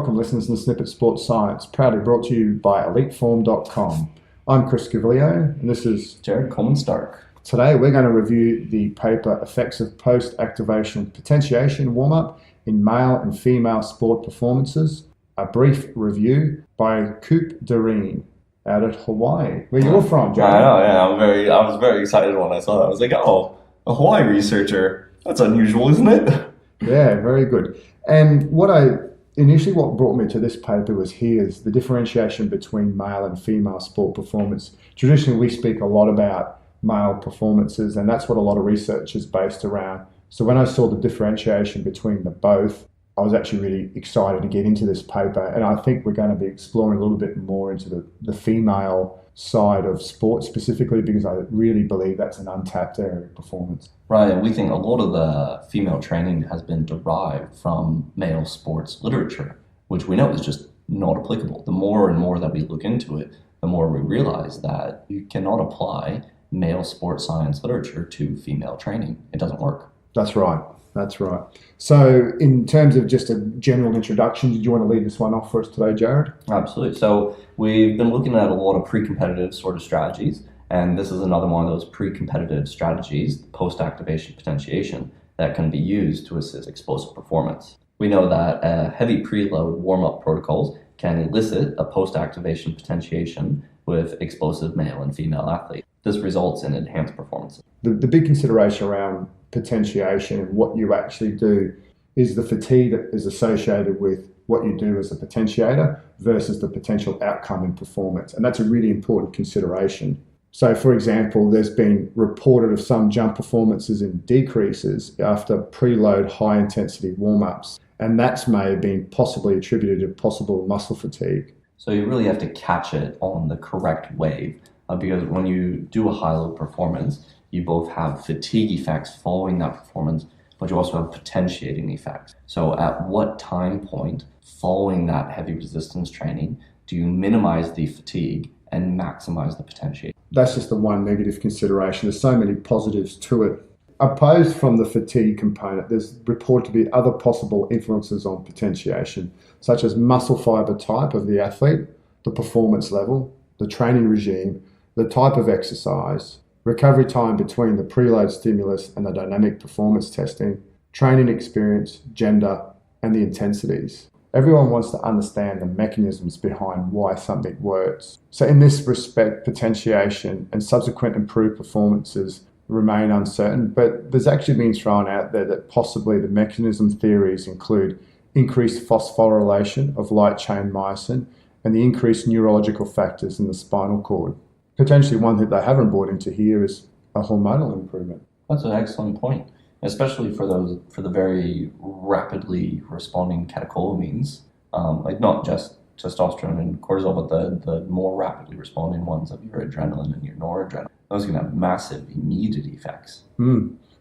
welcome listeners to the Snippit Sports Science, proudly brought to you by eliteform.com. I'm Chris Gavilio, and this is Jared Coleman-Stark. Today we're going to review the paper Effects of Post-Activation Potentiation Warm-Up in Male and Female Sport Performances, a brief review by Coop Doreen out of Hawaii. Where you're from, Jared? I know, yeah. I was very excited when I saw that. I was like, oh, a Hawaii researcher. That's unusual, isn't it? Yeah, very good. And what brought me to this paper was here's the differentiation between male and female sport performance. Traditionally, we speak a lot about male performances, and that's what a lot of research is based around. So when I saw the differentiation between the both, I was actually really excited to get into this paper. And I think we're going to be exploring a little bit more into the female side of sport specifically, because I really believe that's an untapped area of performance. Right, and we think a lot of the female training has been derived from male sports literature, which we know is just not applicable. The more and more that we look into it, the more we realize that you cannot apply male sports science literature to female training. It doesn't work. That's right. So in terms of just a general introduction, did you want to lead this one off for us today, Jared? Absolutely. So we've been looking at a lot of pre-competitive sort of strategies, and this is another one of those pre-competitive strategies, post-activation potentiation, that can be used to assist explosive performance. We know that heavy preload warm-up protocols can elicit a post-activation potentiation with explosive male and female athletes. This results in enhanced performances. The big consideration around potentiation and what you actually do is the fatigue that is associated with what you do as a potentiator versus the potential outcome in performance. And that's a really important consideration. So, for example, there's been reported of some jump performances in decreases after preload high-intensity warm-ups, and that's may have been possibly attributed to possible muscle fatigue. So you really have to catch it on the correct wave, because when you do a high-load performance, you both have fatigue effects following that performance, but you also have potentiating effects. So at what time point following that heavy resistance training do you minimize the fatigue and maximize the potentiation? That's just the one negative consideration. There's so many positives to it. Opposed from the fatigue component, there's reported to be other possible influences on potentiation, such as muscle fiber type of the athlete, the performance level, the training regime, the type of exercise, recovery time between the preload stimulus and the dynamic performance testing, training experience, gender, and the intensities. Everyone wants to understand the mechanisms behind why something works. So in this respect, potentiation and subsequent improved performances remain uncertain, but there's actually been thrown out there that possibly the mechanism theories include increased phosphorylation of light chain myosin and the increased neurological factors in the spinal cord. Potentially one that they haven't brought into here is a hormonal improvement. That's an excellent point, especially for the very rapidly responding catecholamines, like not just testosterone and cortisol, but the more rapidly responding ones of your adrenaline and your noradrenaline. Those can have massive immediate effects.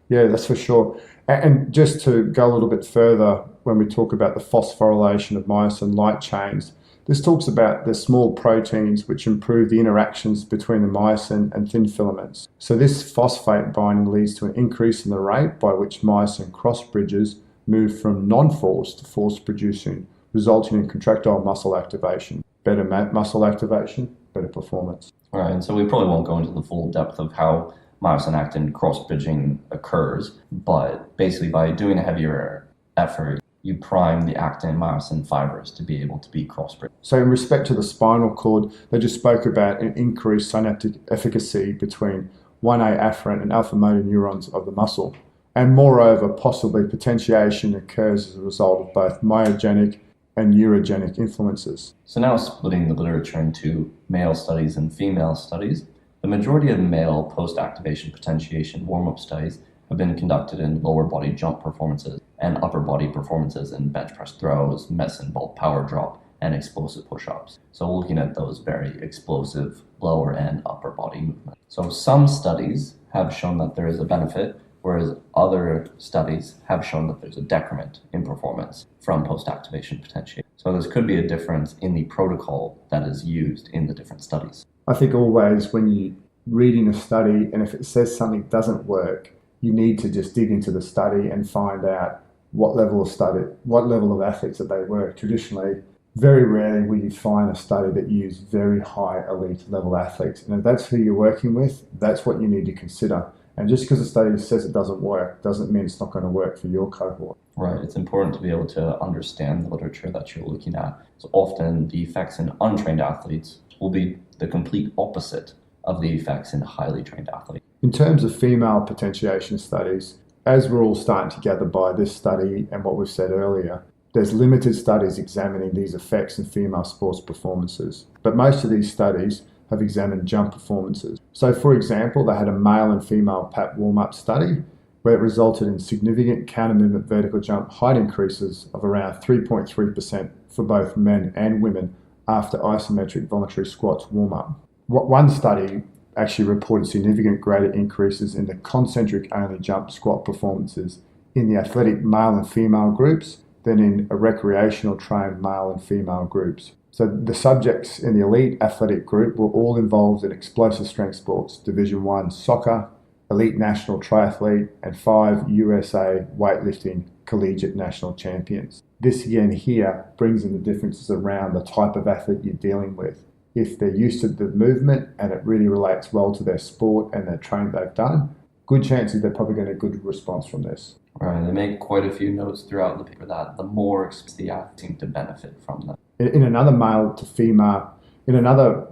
Yeah, that's for sure. And just to go a little bit further, when we talk about the phosphorylation of myosin light chains, this talks about the small proteins which improve the interactions between the myosin and thin filaments. So this phosphate binding leads to an increase in the rate by which myosin cross bridges move from non-force to force producing, resulting in contractile muscle activation. Better muscle activation, better performance. All right, and so we probably won't go into the full depth of how myosin-actin cross-bridging occurs, but basically by doing a heavier effort, you prime the actin and myosin fibers to be able to be cross-bridged. So in respect to the spinal cord, they just spoke about an increased synaptic efficacy between 1A afferent and alpha motor neurons of the muscle. And moreover, possibly potentiation occurs as a result of both myogenic and neurogenic influences. So now splitting the literature into male studies and female studies, the majority of male post-activation potentiation warm-up studies have been conducted in lower body jump performances and upper body performances in bench press throws, medicine ball power drop, and explosive push-ups. So looking at those very explosive lower and upper body movements. So some studies have shown that there is a benefit, whereas other studies have shown that there's a decrement in performance from post-activation potentiation. So this could be a difference in the protocol that is used in the different studies. I think always when you're reading a study and if it says something doesn't work, you need to just dig into the study and find out what level of athletes that they were. Traditionally, Very rarely will you find a study that used very high elite level athletes. And if that's who you're working with, that's what you need to consider. And just because a study says it doesn't work doesn't mean it's not going to work for your cohort. Right. It's important to be able to understand the literature that you're looking at. So often the effects in untrained athletes will be the complete opposite of the effects in highly trained athletes. In terms of female potentiation studies, as we're all starting to gather by this study and what we've said earlier, there's limited studies examining these effects in female sports performances. But most of these studies have examined jump performances. So for example, they had a male and female PAP warm-up study where it resulted in significant counter-movement vertical jump height increases of around 3.3% for both men and women after isometric voluntary squats warm-up. One study actually reported significant greater increases in the concentric only jump squat performances in the athletic male and female groups than in a recreational trained male and female groups. So the subjects in the elite athletic group were all involved in explosive strength sports, Division 1 soccer, elite national triathlete, and 5 USA weightlifting collegiate national champions. This again here brings in the differences around the type of athlete you're dealing with. If they're used to the movement and it really relates well to their sport and their training they've done, good chances they're probably going to get a good response from this. Right, they make quite a few notes throughout the paper that the more the athletes seem to benefit from them. In another male to female, in another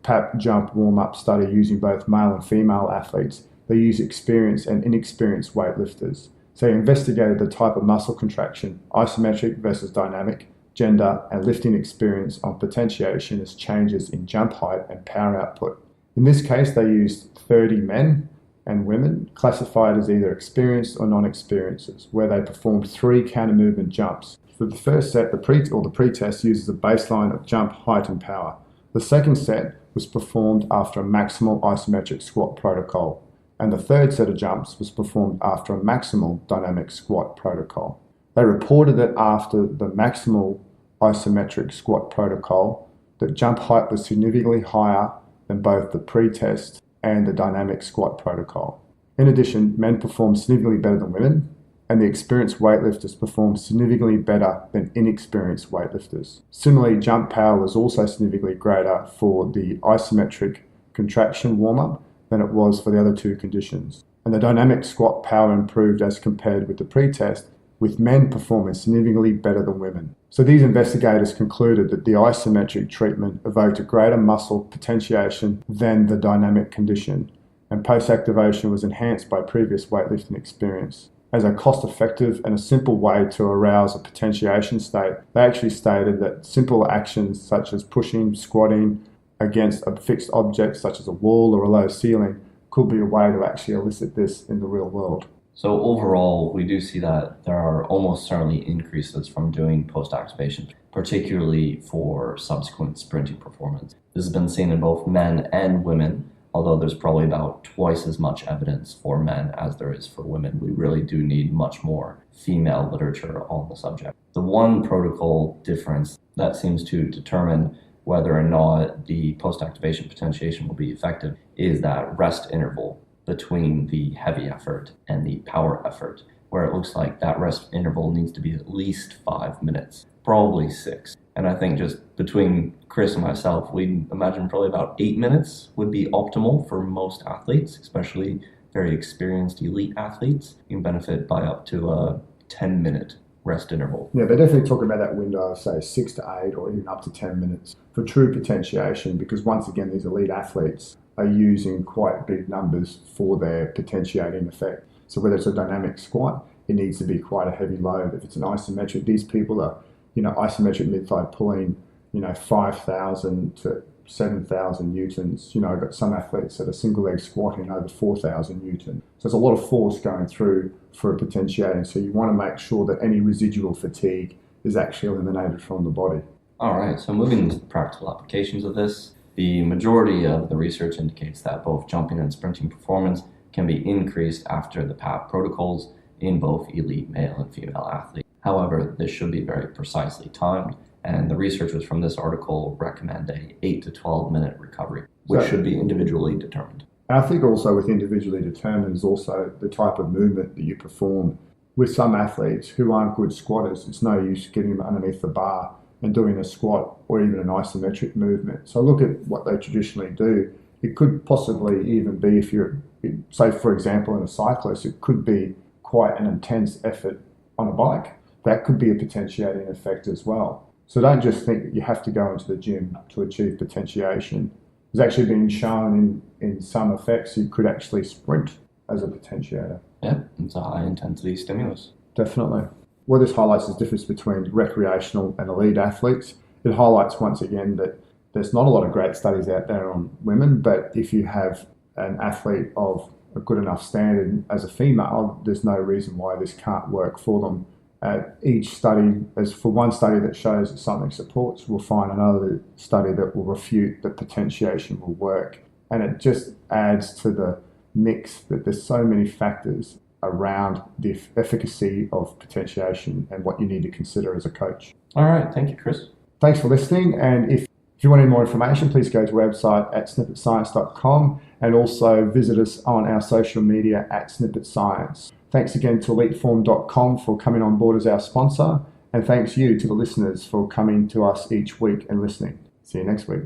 PAP jump warm-up study using both male and female athletes, they use experienced and inexperienced weightlifters. So they investigated the type of muscle contraction, isometric versus dynamic, gender, and lifting experience on potentiation as changes in jump height and power output. In this case, they used 30 men and women classified as either experienced or non-experiencers, where they performed 3 counter-movement jumps. For the first set, the pre-test uses a baseline of jump height and power. The second set was performed after a maximal isometric squat protocol, and the third set of jumps was performed after a maximal dynamic squat protocol. They reported that after the maximal isometric squat protocol, that jump height was significantly higher than both the pre-test and the dynamic squat protocol. In addition, men performed significantly better than women, and the experienced weightlifters performed significantly better than inexperienced weightlifters. Similarly, jump power was also significantly greater for the isometric contraction warm-up than it was for the other 2 conditions. And the dynamic squat power improved as compared with the pre-test, with men performing significantly better than women. So these investigators concluded that the isometric treatment evoked a greater muscle potentiation than the dynamic condition, and post-activation was enhanced by previous weightlifting experience. As a cost-effective and a simple way to arouse a potentiation state, they actually stated that simple actions such as pushing, squatting against a fixed object such as a wall or a low ceiling could be a way to actually elicit this in the real world. So overall, we do see that there are almost certainly increases from doing post-activation, particularly for subsequent sprinting performance. This has been seen in both men and women, although there's probably about twice as much evidence for men as there is for women. We really do need much more female literature on the subject. The one protocol difference that seems to determine whether or not the post-activation potentiation will be effective is that rest interval between the heavy effort and the power effort, where it looks like that rest interval needs to be at least 5 minutes, probably 6. And I think just between Chris and myself, we imagine probably about 8 minutes would be optimal for most athletes, especially very experienced elite athletes. You can benefit by up to a 10-minute rest interval. Yeah, they definitely talk about that window of, say, 6 to 8 or even up to 10 minutes for true potentiation, because once again, these elite athletes are using quite big numbers for their potentiating effect. So whether it's a dynamic squat, it needs to be quite a heavy load. If it's an isometric, these people are, isometric mid-thigh pulling, 5,000 to 7,000 newtons. I've got some athletes that are single leg squatting over 4,000 newtons. So there's a lot of force going through for a potentiating. So you want to make sure that any residual fatigue is actually eliminated from the body. All right, so moving to the practical applications of this, the majority of the research indicates that both jumping and sprinting performance can be increased after the PAP protocols in both elite male and female athletes. However, this should be very precisely timed, and the researchers from this article recommend a 8 to 12 minute recovery, which should be individually determined. I think also with individually determined is also the type of movement that you perform. With some athletes who aren't good squatters, it's no use getting them underneath the bar and doing a squat or even an isometric movement. So look at what they traditionally do. It could possibly even be, if you're, say for example, in a cyclist, it could be quite an intense effort on a bike. That could be a potentiating effect as well. So don't just think that you have to go into the gym to achieve potentiation. It's actually been shown in some effects you could actually sprint as a potentiator. Yeah, it's a high intensity stimulus. Definitely. What this highlights is the difference between recreational and elite athletes. It highlights once again that there's not a lot of great studies out there on women, but if you have an athlete of a good enough standard as a female, there's no reason why this can't work for them. Each study, as for one study that shows that something supports, we'll find another study that will refute that potentiation will work. And it just adds to the mix that there's so many factors around the efficacy of potentiation and what you need to consider as a coach. All right, thank you, Chris. Thanks for listening, and if you want any more information, please go to our website at snippetscience.com and also visit us on our social media at Snippet Science. Thanks again to eliteform.com for coming on board as our sponsor, and thanks you to the listeners for coming to us each week and listening. See you next week.